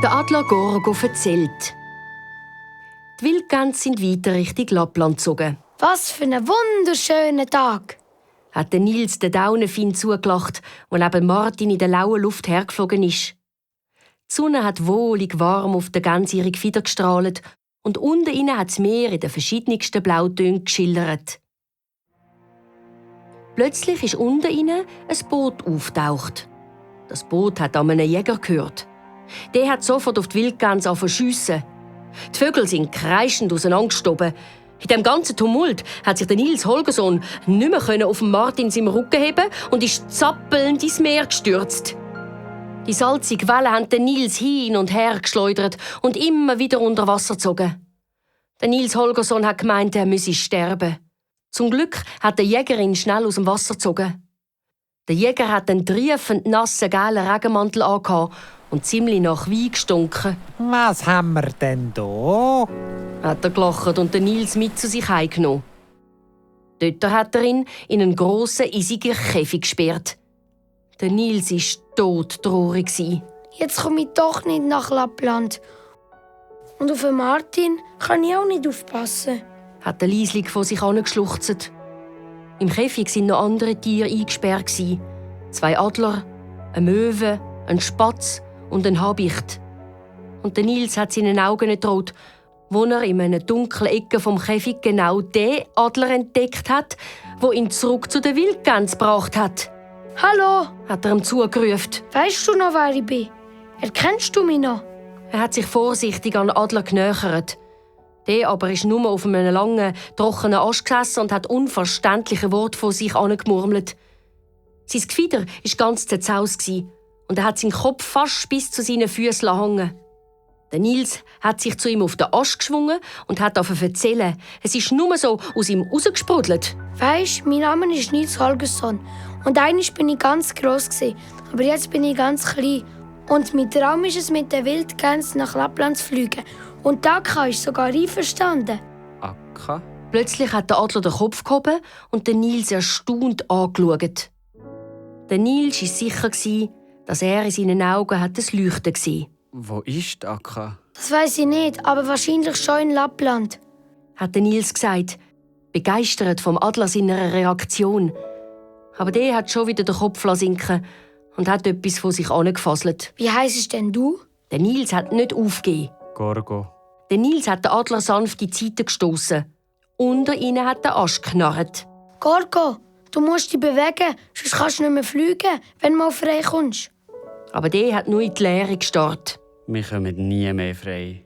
Der Adler Gorgo erzählt. Die Wildgänse sind weiter Richtung Lappland gezogen. Was für ein wunderschöner Tag! Hat der Nils den Daunenfinn zugelacht, der neben Martin in der lauen Luft hergeflogen ist. Die Sonne hat wohlig warm auf den Gänsen ihre Gefieder gestrahlt und unten innen hat das Meer in den verschiedensten Blautönen geschildert. Plötzlich ist unten innen ein Boot aufgetaucht. Das Boot hat an einen Jäger gehört. Der hat sofort auf die Wildgänse angefangen. Die Vögel sind kreischend auseinandergestoben. In dem ganzen Tumult hat sich der Nils Holgersson nicht mehr auf Martin seinem Rücken heben und ist zappelnd ins Meer gestürzt. Die salzige Wellen haben den Nils hin und her geschleudert und immer wieder unter Wasser gezogen. Der Nils Holgersson hat gemeint, er müsse sterben. Zum Glück hat der Jäger ihn schnell aus dem Wasser gezogen. Der Jäger hat einen triefend nassen, gelben Regenmantel angehabt und ziemlich nach Wein gestunken. Was haben wir denn da? Hat er gelacht und den Nils mit zu sich heimgenommen. Dort hat er ihn in einen grossen, eisigen Käfig gesperrt. Der Nils war todtraurig. Jetzt komme ich doch nicht nach Lappland. Und auf den Martin kann ich auch nicht aufpassen. Hat der Liesling vor sich angeschluchzt. Im Käfig waren noch andere Tiere eingesperrt. 2 Adler, eine Möwe, ein Spatz und ein Habicht. Und der Nils hat seinen Augen nicht getraut, wo er in einer dunklen Ecke vom Käfig genau den Adler entdeckt hat, wo ihn zurück zu den Wildgänsen gebracht hat. Hallo, Hat er ihm zugerufen. weißt du noch, wer ich bin? Erkennst du mich noch? Er hat sich vorsichtig an den Adler genähert. Der aber ist nur auf einem langen, trockenen Ast gesessen und hat unverständliche Worte von sich angemurmelt. Sein Gefieder war ganz zerzaust und er hat seinen Kopf fast bis zu seinen Füßen hängen. Der Nils hat sich zu ihm auf den Ast geschwungen und hat angefangen zu erzählen. Es ist nur so aus ihm rausgesprudelt. Weisst, mein Name ist Nils Holgersson. Und einmal bin ich ganz gross, aber jetzt bin ich ganz klein. Und mein Traum ist es, mit den Wildgänsen nach Lappland zu fliegen. Und da ist sogar einverstanden. Akka? Plötzlich hat der Adler den Kopf gehoben und den Nils erstaunt angeschaut. Der Nils war sicher, dass er in seinen Augen ein Leuchten gesehen Wo ist die Akka? Das weiss ich nicht, aber wahrscheinlich schon in Lappland. hat der Nils gesagt, begeistert vom Adler seiner Reaktion. Aber der hat schon wieder den Kopf sinken und hat etwas von sich angefaselt. Wie heisst denn du? Der Nils hat nicht aufgegeben. Gorgo. Der Nils hat den Adler sanft in die Seite gestossen. Unter ihnen hat der Ast geknarrt. Gorgo, du musst dich bewegen, sonst kannst du nicht mehr fliegen, wenn du mal frei kommst. Aber der hat nur in die Leere gestarrt. Wir kommen nie mehr frei.